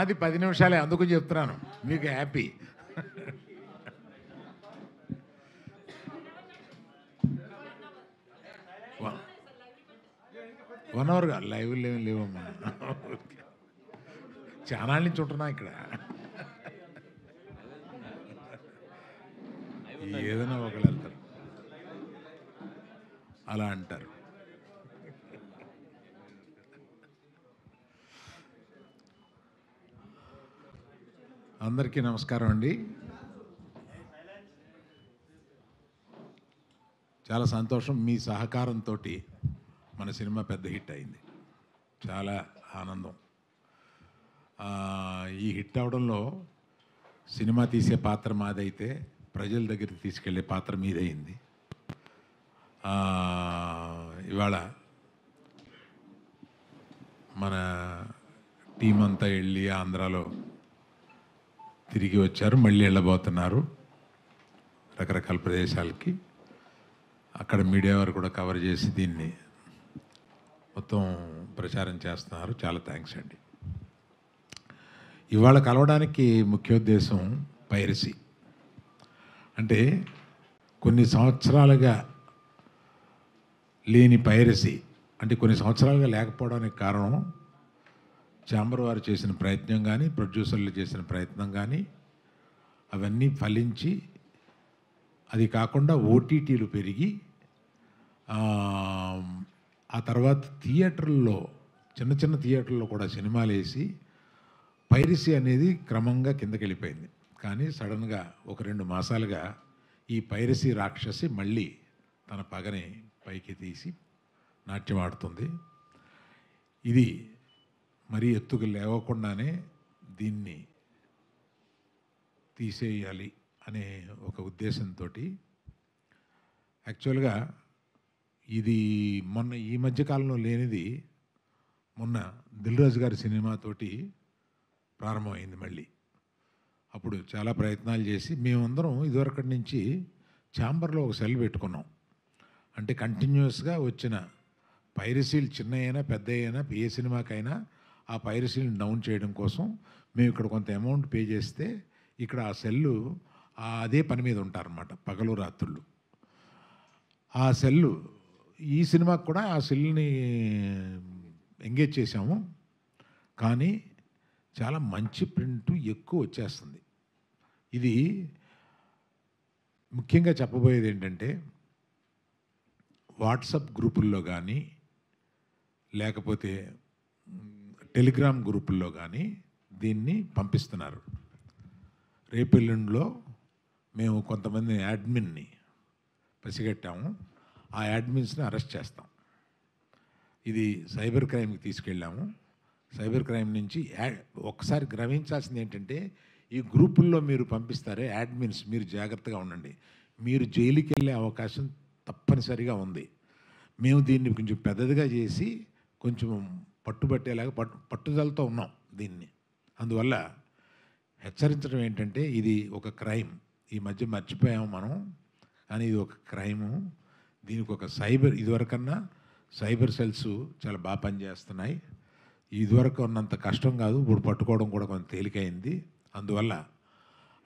నాది 10 నిమిషాలే, అందుకు చెప్తున్నాను మీకు హ్యాపీ. 1 అవర్ లైవ్ లేవమ్మా, చాలా నుంచి ఉంటున్నా ఇక్కడ. ఏదైనా ఒకళ్ళు వెళ్తారు, అలా అంటారు. అందరికీ నమస్కారం అండి. చాలా సంతోషం, మీ సహకారంతో మన సినిమా పెద్ద హిట్ అయింది. చాలా ఆనందం. ఈ హిట్ అవడంలో సినిమా తీసే పాత్ర మాదైతే ప్రజల దగ్గరికి తీసుకెళ్లే పాత్ర మీదయింది. ఇవాళ మన టీం అంతా వెళ్ళి ఆంధ్రాలో తిరిగి వచ్చారు, మళ్ళీ వెళ్ళబోతున్నారు రకరకాల ప్రదేశాలకి. అక్కడ మీడియా వారు కూడా కవర్ చేసి దీన్ని మొత్తం ప్రచారం చేస్తున్నారు. చాలా థ్యాంక్స్ అండి. ఇవాళ కలవడానికి ముఖ్యోద్దేశం పైరసీ. అంటే కొన్ని సంవత్సరాలుగా లేని పైరసీ, అంటే కొన్ని సంవత్సరాలుగా లేకపోవడానికి కారణం ఛాంబర్ వారు చేసిన ప్రయత్నం కానీ, ప్రొడ్యూసర్లు చేసిన ప్రయత్నం కానీ, అవన్నీ ఫలించి అది కాకుండా ఓటీటీలు పెరిగి ఆ తర్వాత థియేటర్లో, చిన్న చిన్న థియేటర్లో కూడా సినిమాలు వేసి పైరసీ అనేది క్రమంగా కిందకి వెళ్ళిపోయింది. కానీ సడన్గా ఒక 2 మాసాలుగా ఈ పైరసీ రాక్షసి మళ్ళీ తన పగని పైకి తీసి నాట్యం ఆడుతుంది. ఇది మరీ ఎత్తుకు లేవకుండానే దీన్ని తీసేయాలి అనే ఒక ఉద్దేశంతో యాక్చువల్గా ఇది మొన్న ఈ మధ్యకాలంలో లేనిది మొన్న దిల్ రాజు గారి సినిమాతోటి ప్రారంభమైంది మళ్ళీ. అప్పుడు చాలా ప్రయత్నాలు చేసి మేమందరం ఇదివరకటి నుంచి ఛాంబర్లో ఒక సెల్ పెట్టుకున్నాం. అంటే కంటిన్యూస్గా వచ్చిన పైరసీలు చిన్న అయినా పెద్ద అయినా ఏ సినిమాకైనా ఆ పైరసీలను డౌన్ చేయడం కోసం మేము ఇక్కడ కొంత అమౌంట్ పే చేస్తే ఇక్కడ ఆ సెల్లు అదే పని మీద ఉంటారన్నమాట, పగలు రాత్రుళ్ళు. ఆ సెల్లు ఈ సినిమాకి కూడా ఆ సెల్ని ఎంగేజ్ చేశాము. కానీ చాలా మంచి ప్రింట్ ఎక్కువ వచ్చేస్తుంది. ఇది ముఖ్యంగా చెప్పబోయేది ఏంటంటే, వాట్సాప్ గ్రూపుల్లో కానీ లేకపోతే టెలిగ్రామ్ గ్రూపుల్లో కానీ దీన్ని పంపిస్తున్నారు. రేపెల్లుండిలో మేము కొంతమంది యాడ్మిన్ని పసిగట్టాము. ఆ యాడ్మిన్స్ని అరెస్ట్ చేస్తాం. ఇది సైబర్ క్రైమ్కి తీసుకెళ్ళాము. సైబర్ క్రైమ్ నుంచి ఒక్కసారి గ్రహించాల్సింది ఏంటంటే, ఈ గ్రూపుల్లో మీరు పంపిస్తారే యాడ్మిన్స్, మీరు జాగ్రత్తగా ఉండండి. మీరు జైలుకి వెళ్ళే అవకాశం తప్పనిసరిగా ఉంది. మేము దీన్ని కొంచెం పెద్దదిగా చేసి కొంచెం పట్టుబట్టేలాగా పట్టుదలతో ఉన్నాం దీన్ని. అందువల్ల హెచ్చరించడం ఏంటంటే, ఇది ఒక క్రైమ్. ఈ మధ్య మర్చిపోయాము మనం, కానీ ఇది ఒక క్రైము. దీనికి ఒక ఇదివరకన్నా సైబర్ సెల్స్ చాలా బాగా పనిచేస్తున్నాయి. ఇదివరకు ఉన్నంత కష్టం కాదు, ఇప్పుడు పట్టుకోవడం కూడా కొంచెం తేలికైంది. అందువల్ల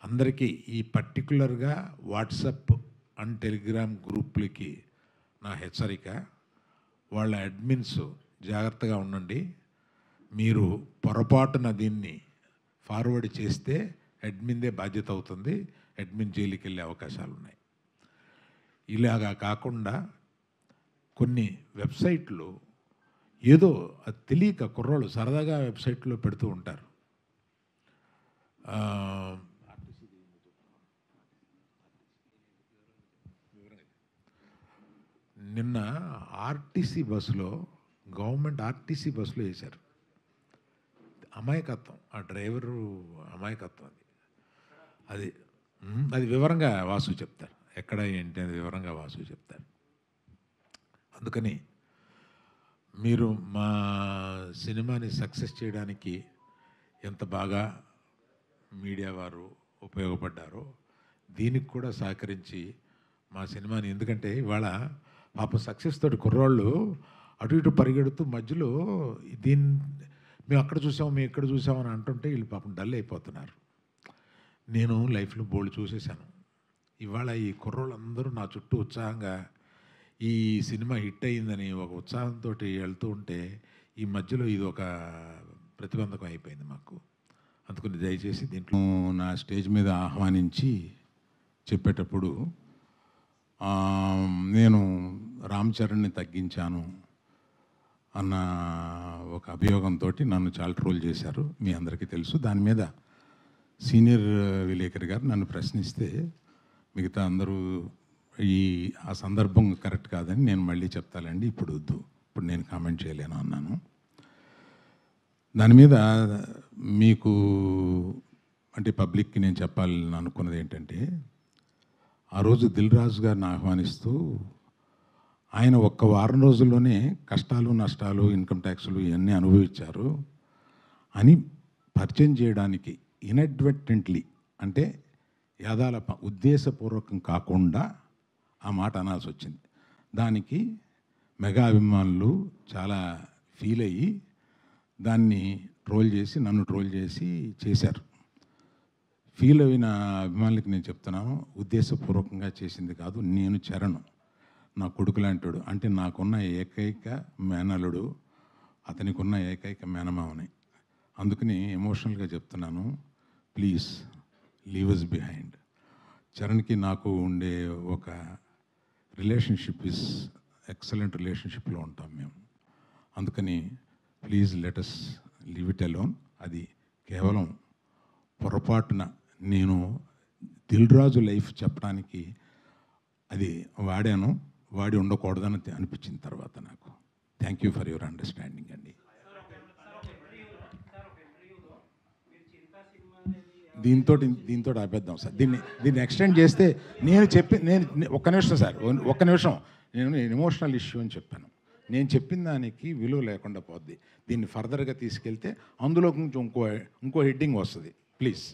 అందరికీ ఈ పర్టికులర్గా వాట్సాప్ అండ్ టెలిగ్రామ్ గ్రూపులకి నా హెచ్చరిక, వాళ్ళ అడ్మిన్స్ జాగ్రత్తగా ఉండండి. మీరు పొరపాటున దీన్ని ఫార్వర్డ్ చేస్తే అడ్మిన్దే బాధ్యత అవుతుంది. అడ్మిన్ జైలుకి వెళ్ళే అవకాశాలు ఉన్నాయి. ఇలాగా కాకుండా కొన్ని వెబ్సైట్లు ఏదో అది తెలియక కుర్రోళ్ళు సరదాగా వెబ్సైట్లో పెడుతూ ఉంటారు. నిన్న ఆర్టీసీ బస్సులో, గవర్నమెంట్ ఆర్టీసీ బస్సులో వేశారు. అమాయకత్వం, ఆ డ్రైవరు అమాయకత్వం. అది అది వివరంగా వాసు చెప్తారు, ఎక్కడ ఏంటి అది వివరంగా వాసు చెప్తారు. అందుకని మీరు మా సినిమాని సక్సెస్ చేయడానికి ఎంత బాగా మీడియా వారు ఉపయోగపడ్డారో దీనికి కూడా సహకరించి మా సినిమాని, ఎందుకంటే ఇవాళ పాపం సక్సెస్ తోటి కుర్రాళ్ళు అటు ఇటు పరిగెడుతూ మధ్యలో మేము అక్కడ చూసాము మేము ఇక్కడ చూసాము అని అంటుంటే వీళ్ళు పాపం డల్ అయిపోతున్నారు. నేను లైఫ్లో బోల్డ్ చూసేశాను. ఇవాళ ఈ కుర్రోళ్ళందరూ నా చుట్టూ ఉత్సాహంగా ఈ సినిమా హిట్ అయ్యిందని ఒక ఉత్సాహంతో వెళ్తూ ఉంటే ఈ మధ్యలో ఇది ఒక ప్రతిబంధకం అయిపోయింది మాకు. అందుకని దయచేసి దీంట్లో నా స్టేజ్ మీద ఆహ్వానించి చెప్పేటప్పుడు నేను రామ్ చరణ్ని తగ్గించాను అన్న ఒక అభియోగంతో నన్ను చాలా ట్రోల్ చేశారు, మీ అందరికీ తెలుసు. దాని మీద సీనియర్ విలేకరి గారు నన్ను ప్రశ్నిస్తే మిగతా అందరూ ఆ సందర్భం కరెక్ట్ కాదని నేను మళ్ళీ చెప్తానండి, ఇప్పుడు వద్దు, ఇప్పుడు నేను కామెంట్ చేయలేను అన్నాను. దాని మీద మీకు అంటే పబ్లిక్కి నేను చెప్పాలని అనుకున్నది ఏంటంటే, ఆ రోజు దిల్ రాజు గారిని ఆహ్వానిస్తూ ఆయన ఒక్క వారం రోజుల్లోనే కష్టాలు నష్టాలు ఇన్కమ్ ట్యాక్సులు ఇవన్నీ అనుభవించారు అని పరిచయం చేయడానికి ఇన్అడ్వర్టెంట్లీ అంటే యాదాల ఉద్దేశపూర్వకం కాకుండా ఆ మాట అనాల్సి వచ్చింది. దానికి మెగా అభిమానులు చాలా ఫీల్ అయ్యి దాన్ని ట్రోల్ చేసి నన్ను ట్రోల్ చేశారు. ఫీల్ అయిన అభిమానులకి నేను చెప్తున్నాను, ఉద్దేశపూర్వకంగా చేసింది కాదు. నేను చరణ్ నా కొడుకు లాంటాడు, అంటే నాకున్న ఏకైక మేనలుడు, అతనికి ఉన్న ఏకైక మేనమావని. అందుకని ఎమోషనల్గా చెప్తున్నాను, ప్లీజ్ లీవ్ అస్ బిహైండ్. చరణ్కి నాకు ఉండే ఒక రిలేషన్షిప్ ఇస్ ఎక్సలెంట్ రిలేషన్షిప్లో ఉంటాం మేము. అందుకని please let us leave it alone. అది కేవలం పొరపాటున నేను దిల్ రాజు లైఫ్ చెప్పడానికి అది వాడి ఉండకూడదని అనిపించిన తర్వాత నాకు. Thank you for your understanding అండి. దీంతో ఆపేద్దాం సార్. దీన్ని ఎక్స్టెండ్ చేస్తే నేను ఒక్క నిమిషం సార్, ఒక్క నిమిషం. నేను ఎమోషనల్ ఇష్యూ అని చెప్పాను. నేను చెప్పిన దానికి విలువ లేకుండా పోద్ది. దీన్ని ఫర్దర్గా తీసుకెళ్తే అందులో కొంచెం ఇంకో హెడ్డింగ్ వస్తుంది. ప్లీజ్.